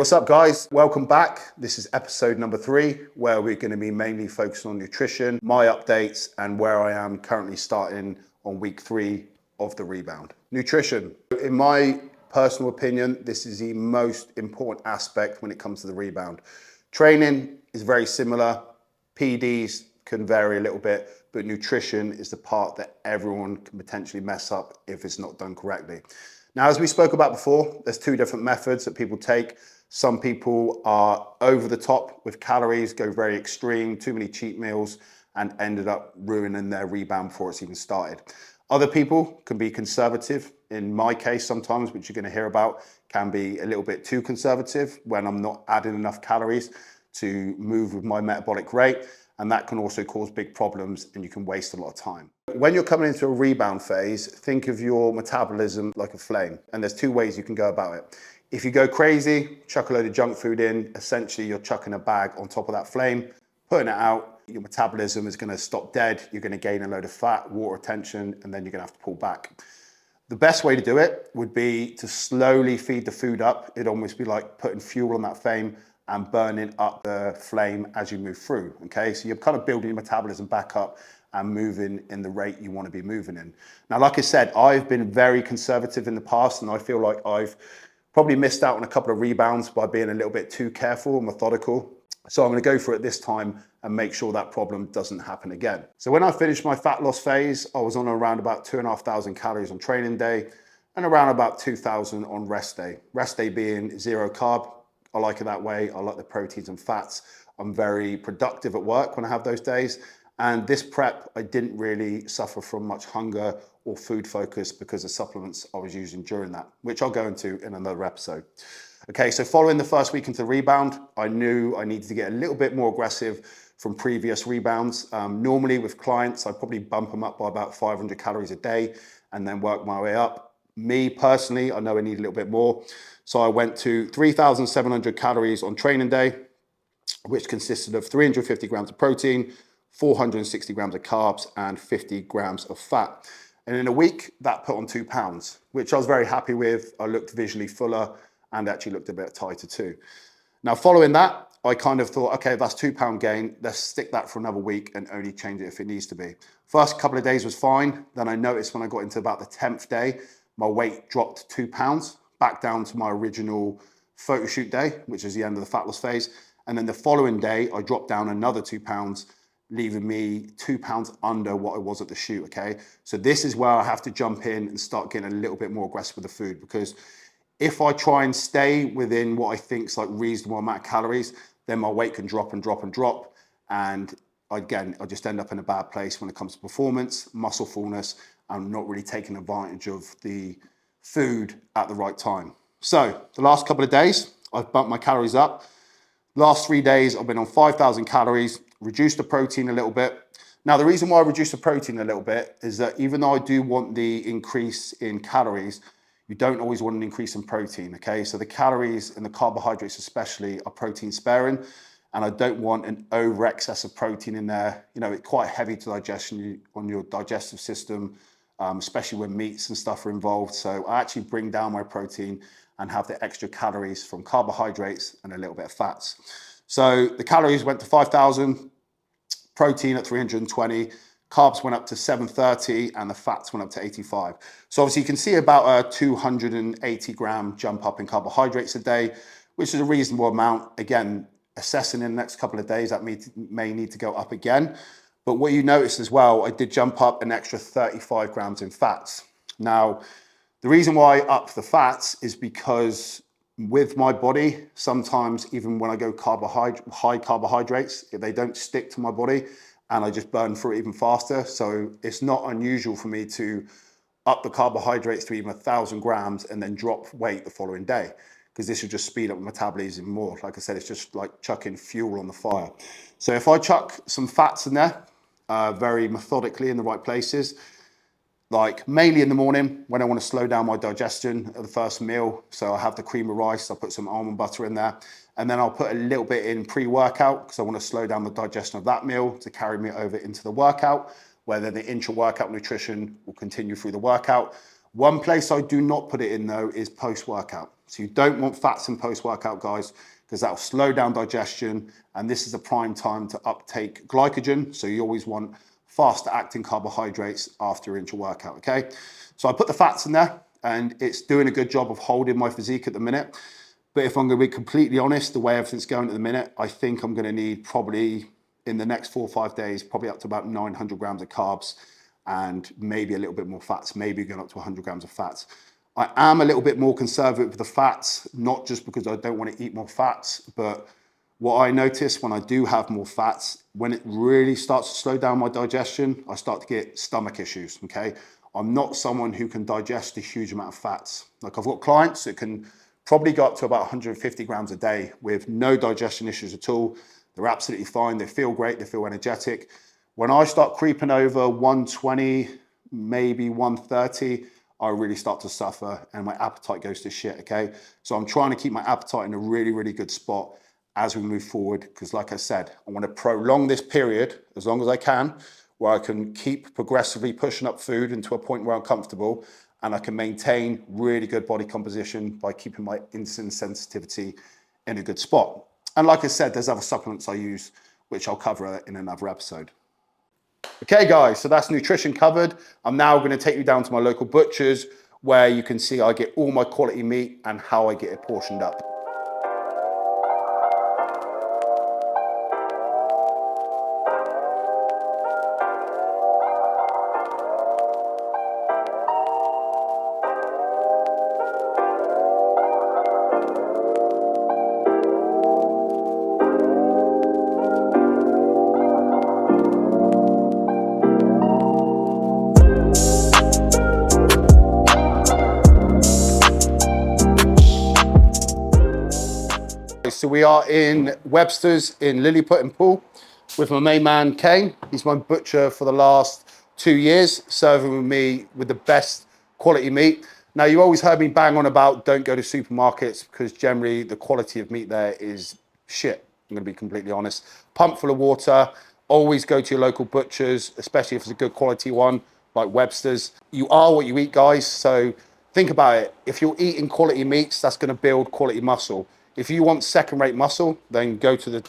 what's up guys? Welcome back. This is episode number 3, where we're going to be mainly focusing on nutrition, my updates, and where I am currently starting on week 3 of the Rebound. Nutrition. In my personal opinion, this is the most important aspect when it comes to the Rebound. Training is very similar. PDs can vary a little bit, but nutrition is the part that everyone can potentially mess up if it's not done correctly. Now, as we spoke about before, there's 2 different methods that people take. Some people are over the top with calories, go very extreme, too many cheat meals, and ended up ruining their rebound before it's even started. Other people can be conservative. In my case, sometimes, which you're going to hear about, can be a little bit too conservative when I'm not adding enough calories to move with my metabolic rate. And that can also cause big problems and you can waste a lot of time. When you're coming into a rebound phase, think of your metabolism like a flame. And there's 2 ways you can go about it. If you go crazy, chuck a load of junk food in, essentially you're chucking a bag on top of that flame, putting it out, your metabolism is going to stop dead, you're going to gain a load of fat, water retention, and then you're going to have to pull back. The best way to do it would be to slowly feed the food up. It'd almost be like putting fuel on that flame and burning up the flame as you move through, okay? So you're kind of building your metabolism back up and moving in the rate you want to be moving in. Now, like I said, I've been very conservative in the past, and I feel like I've probably missed out on a couple of rebounds by being a little bit too careful and methodical. So I'm going to go for it this time and make sure that problem doesn't happen again. So when I finished my fat loss phase, I was on around about 2,500 calories on training day and around about 2,000 on rest day. Rest day being 0 carb. I like it that way. I like the proteins and fats. I'm very productive at work when I have those days. And this prep, I didn't really suffer from much hunger or food focus because of supplements I was using during that, which I'll go into in another episode. Okay, so following the first week into the Rebound, I knew I needed to get a little bit more aggressive from previous rebounds. Normally with clients, I probably bump them up by about 500 calories a day and then work my way up. Me personally, I know I need a little bit more. So I went to 3,700 calories on training day, which consisted of 350 grams of protein, 460 grams of carbs, and 50 grams of fat. And in a week, that put on 2 pounds, which I was very happy with. I looked visually fuller and actually looked a bit tighter too. Now, following that, I kind of thought, okay, that's 2 pound gain. Let's stick that for another week and only change it if it needs to be. First couple of days was fine. Then I noticed when I got into about the 10th day, my weight dropped 2 pounds. Back down to my original photo shoot day, which is the end of the fat loss phase. And then the following day, I dropped down another 2 pounds, leaving me 2 pounds under what I was at the shoot, okay? So this is where I have to jump in and start getting a little bit more aggressive with the food, because if I try and stay within what I think is like reasonable amount of calories, then my weight can drop and drop and drop. And again, I just end up in a bad place when it comes to performance, muscle fullness, and not really taking advantage of the food at the right time. So the last couple of days, I've bumped my calories up. Last 3 days, I've been on 5,000 calories, reduced the protein a little bit. Now, the reason why I reduced the protein a little bit is that even though I do want the increase in calories, you don't always want an increase in protein, okay? So the calories and the carbohydrates especially are protein sparing, and I don't want an over excess of protein in there. You know, it's quite heavy to digestion on your digestive system, especially when meats and stuff are involved. So I actually bring down my protein and have the extra calories from carbohydrates and a little bit of fats. So the calories went to 5,000, protein at 320, carbs went up to 730, and the fats went up to 85. So obviously you can see about a 280 gram jump up in carbohydrates a day, which is a reasonable amount. Again, assessing in the next couple of days, that may need to go up again. But what you notice as well, I did jump up an extra 35 grams in fats. Now, the reason why I upped the fats is because with my body, sometimes even when I go high carbohydrates, if they don't stick to my body and I just burn through it even faster. So it's not unusual for me to up the carbohydrates to even 1,000 grams and then drop weight the following day, because this will just speed up metabolism more. Like I said, it's just like chucking fuel on the fire. So if I chuck some fats in there, very methodically in the right places, like mainly in the morning when I want to slow down my digestion of the first meal. So I have the cream of rice, I'll put some almond butter in there, and then I'll put a little bit in pre-workout because I want to slow down the digestion of that meal to carry me over into the workout, where then the intra-workout nutrition will continue through the workout. One place I do not put it in though is post-workout. So you don't want fats in post-workout, guys, because that'll slow down digestion. And this is a prime time to uptake glycogen. So you always want faster acting carbohydrates after intra-workout, okay? So I put the fats in there and it's doing a good job of holding my physique at the minute. But if I'm gonna be completely honest, the way everything's going at the minute, I think I'm gonna need probably in the next 4 or 5 days, probably up to about 900 grams of carbs and maybe a little bit more fats, maybe going up to 100 grams of fats. I am a little bit more conservative with the fats, not just because I don't want to eat more fats, but what I notice when I do have more fats, when it really starts to slow down my digestion, I start to get stomach issues, okay? I'm not someone who can digest a huge amount of fats. Like I've got clients that can probably go up to about 150 grams a day with no digestion issues at all. They're absolutely fine. They feel great. They feel energetic. When I start creeping over 120, maybe 130, I really start to suffer and my appetite goes to shit, okay? So I'm trying to keep my appetite in a really, really good spot as we move forward, because like I said, I want to prolong this period as long as I can, where I can keep progressively pushing up food into a point where I'm comfortable and I can maintain really good body composition by keeping my insulin sensitivity in a good spot. And like I said, there's other supplements I use, which I'll cover in another episode. Okay guys, so that's nutrition covered. I'm now going to take you down to my local butcher's where you can see I get all my quality meat and how I get it portioned up. So we are in Webster's in Lilliput in Poole with my main man, Kane. He's my butcher for the last 2 years, serving with me with the best quality meat. Now, you always heard me bang on about don't go to supermarkets because generally the quality of meat there is shit. I'm going to be completely honest. Pump full of water. Always go to your local butchers, especially if it's a good quality one like Webster's. You are what you eat, guys. So think about it. If you're eating quality meats, that's going to build quality muscle. If you want second-rate muscle, then go to the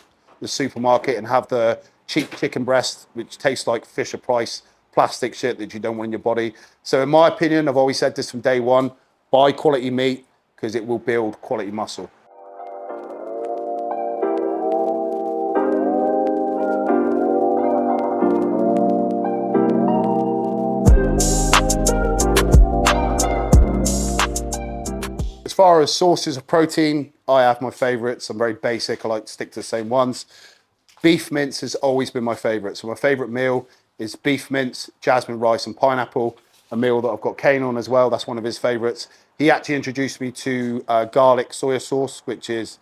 supermarket and have the cheap chicken breast, which tastes like Fisher-Price plastic shit that you don't want in your body. So in my opinion, I've always said this from day one, buy quality meat because it will build quality muscle. As far as sources of protein, I have my favorites. I'm very basic. I like to stick to the same ones. Beef mince has always been my favorite. So my favorite meal is beef mince, jasmine rice and pineapple, a meal that I've got Kane on as well. That's one of his favorites. He actually introduced me to garlic soya sauce, which is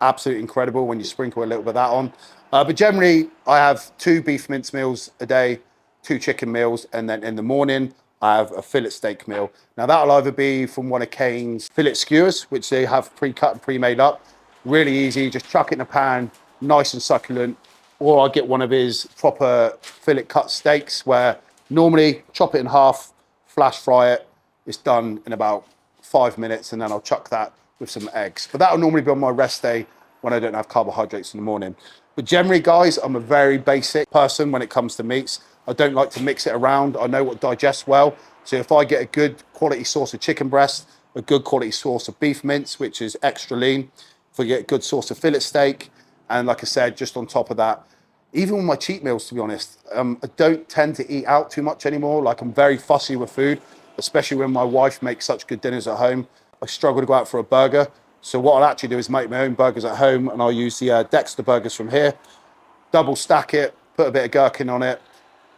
absolutely incredible when you sprinkle a little bit of that on. But generally, I have 2 beef mince meals a day, 2 chicken meals, and then in the morning, I have a fillet steak meal. Now that'll either be from one of Kane's fillet skewers, which they have pre-cut and pre-made up. Really easy, just chuck it in a pan, nice and succulent. Or I get one of his proper fillet cut steaks where normally chop it in half, flash fry it. It's done in about 5 minutes and then I'll chuck that with some eggs. But that'll normally be on my rest day when I don't have carbohydrates in the morning. But generally, guys, I'm a very basic person when it comes to meats. I don't like to mix it around. I know what digests well. So if I get a good quality source of chicken breast, a good quality source of beef mince, which is extra lean, if I get a good source of fillet steak, and like I said, just on top of that, even with my cheat meals, to be honest, I don't tend to eat out too much anymore. Like I'm very fussy with food, especially when my wife makes such good dinners at home. I struggle to go out for a burger. So what I'll actually do is make my own burgers at home and I'll use the Dexter burgers from here, double stack it, put a bit of gherkin on it,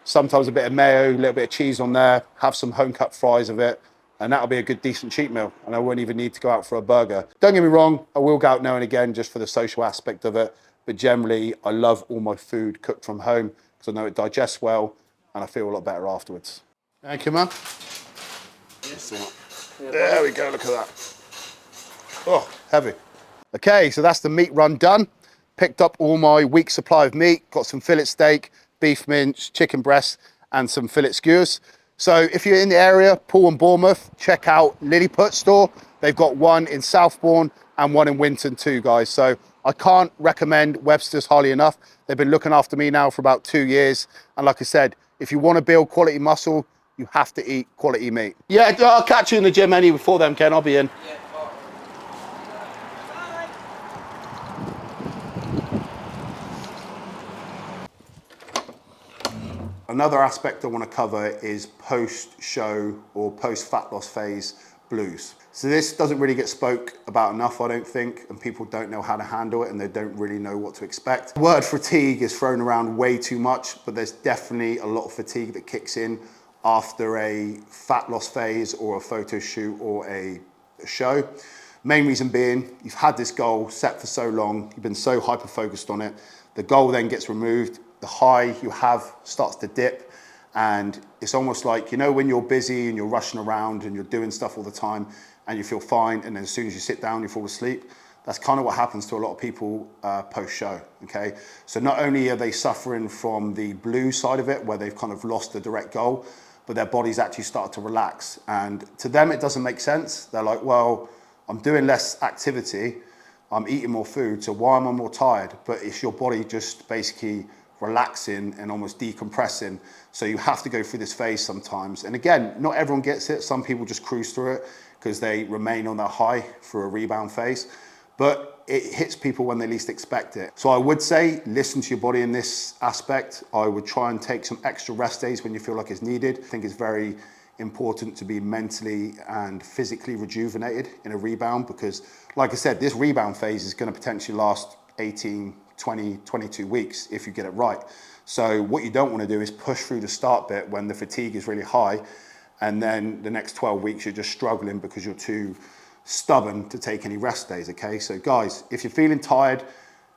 sometimes a bit of mayo, a little bit of cheese on there, have some home cut fries of it, and that'll be a good decent cheat meal. And I won't even need to go out for a burger. Don't get me wrong, I will go out now and again just for the social aspect of it. But generally, I love all my food cooked from home because I know it digests well and I feel a lot better afterwards. Thank you, man. There we go, look at that. Oh, heavy. Okay, so that's the meat run done. Picked up all my week's supply of meat, got some fillet steak, beef mince, chicken breast, and some fillet skewers. So if you're in the area, Poole and Bournemouth, check out Lilliput store. They've got one in Southbourne and one in Winton too, guys. So I can't recommend Webster's highly enough. They've been looking after me now for about 2 years. And like I said, if you want to build quality muscle, you have to eat quality meat. Yeah, I'll catch you in the gym before then, Ken. I'll be in. Yeah. Another aspect I want to cover is post-show or post-fat loss phase blues. So this doesn't really get spoke about enough, I don't think, and people don't know how to handle it and they don't really know what to expect. The word fatigue is thrown around way too much, but there's definitely a lot of fatigue that kicks in after a fat loss phase or a photo shoot or a show. Main reason being, you've had this goal set for so long, you've been so hyper-focused on it, the goal then gets removed, the high you have starts to dip, and it's almost like, you know, when you're busy and you're rushing around and you're doing stuff all the time and you feel fine, and then as soon as you sit down, you fall asleep. That's kind of what happens to a lot of people post-show, okay? So not only are they suffering from the blue side of it, where they've kind of lost the direct goal, but their bodies actually start to relax. And to them, it doesn't make sense. They're like, well, I'm doing less activity, I'm eating more food, so why am I more tired? But it's your body just basically relaxing and almost decompressing. So you have to go through this phase sometimes. And again, not everyone gets it. Some people just cruise through it because they remain on their high for a rebound phase. But it hits people when they least expect it. So I would say, listen to your body in this aspect. I would try and take some extra rest days when you feel like it's needed. I think it's very important to be mentally and physically rejuvenated in a rebound because, like I said, this rebound phase is going to potentially last 18, 20, 22 weeks if you get it right. So what you don't want to do is push through the start bit when the fatigue is really high, and then the next 12 weeks you're just struggling because you're too stubborn to take any rest days, okay? So guys, if you're feeling tired,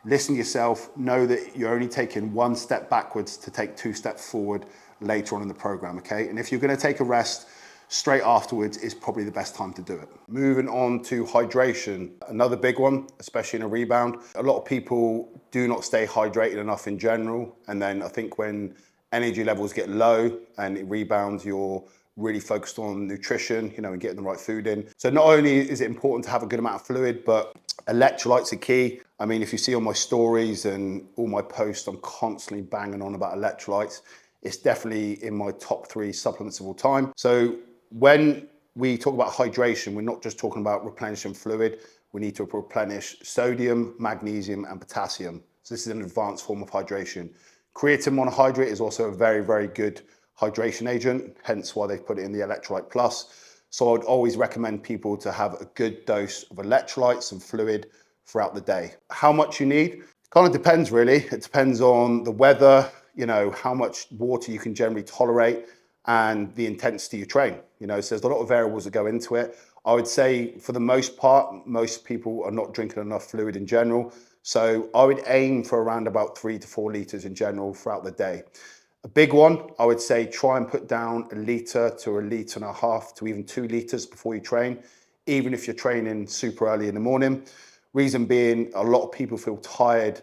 listen to yourself, know that you're only taking one step backwards to take 2 steps forward later on in the program, okay? And if you're gonna take a rest, straight afterwards is probably the best time to do it. Moving on to hydration, another big one, especially in a rebound. A lot of people do not stay hydrated enough in general. And then I think when energy levels get low and it rebounds, you're really focused on nutrition, you know, and getting the right food in. So not only is it important to have a good amount of fluid, but electrolytes are key. I mean, if you see on my stories and all my posts, I'm constantly banging on about electrolytes. It's definitely in my top 3 supplements of all time. So when we talk about hydration, we're not just talking about replenishing fluid. We need to replenish sodium, magnesium, and potassium. So this is an advanced form of hydration. Creatine monohydrate is also a very, very good hydration agent, hence why they've put it in the Electrolyte Plus. So I would always recommend people to have a good dose of electrolytes and fluid throughout the day. How much you need? Kind of depends really. It depends on the weather, you know, how much water you can generally tolerate, and the intensity you train. You know, so there's a lot of variables that go into it. I would say for the most part, most people are not drinking enough fluid in general. So I would aim for around about 3 to 4 litres in general throughout the day. A big one, I would say try and put down 1 litre to 1.5 litres to even 2 litres before you train, even if you're training super early in the morning. Reason being, a lot of people feel tired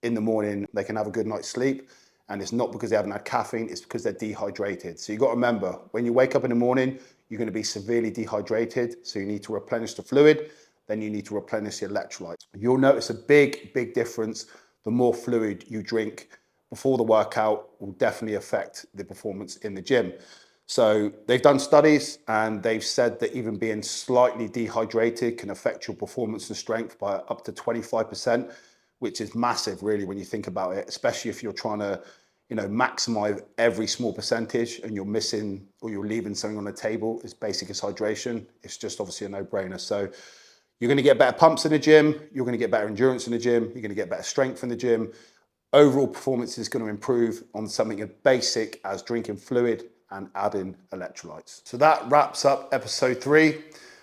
in the morning, they can have a good night's sleep, and it's not because they haven't had caffeine, it's because they're dehydrated. So you've got to remember, when you wake up in the morning, you're going to be severely dehydrated, so you need to replenish the fluid, then you need to replenish the electrolytes. You'll notice a big, big difference. The more fluid you drink before the workout will definitely affect the performance in the gym. So they've done studies and they've said that even being slightly dehydrated can affect your performance and strength by up to 25%, which is massive really when you think about it, especially if you're trying to, you know, maximize every small percentage and you're missing or you're leaving something on the table as basic as hydration. It's just obviously a no-brainer. So you're going to get better pumps in the gym, you're going to get better endurance in the gym, you're going to get better strength in the gym. Overall performance is going to improve on something as basic as drinking fluid and adding electrolytes. So that wraps up episode 3.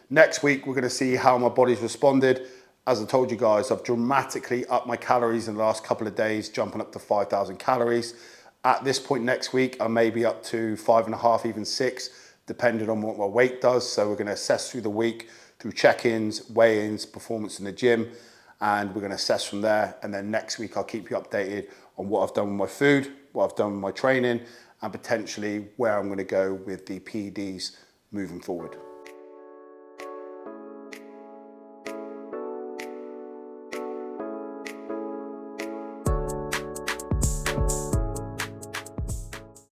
Next week, we're going to see how my body's responded. As I told you guys, I've dramatically upped my calories in the last couple of days, jumping up to 5,000 calories. At this point next week, I may be up to 5.5, even 6, depending on what my weight does. So we're going to assess through the week, through check-ins, weigh-ins, performance in the gym, and we're going to assess from there. And then next week, I'll keep you updated on what I've done with my food, what I've done with my training, and potentially where I'm going to go with the PEDs moving forward.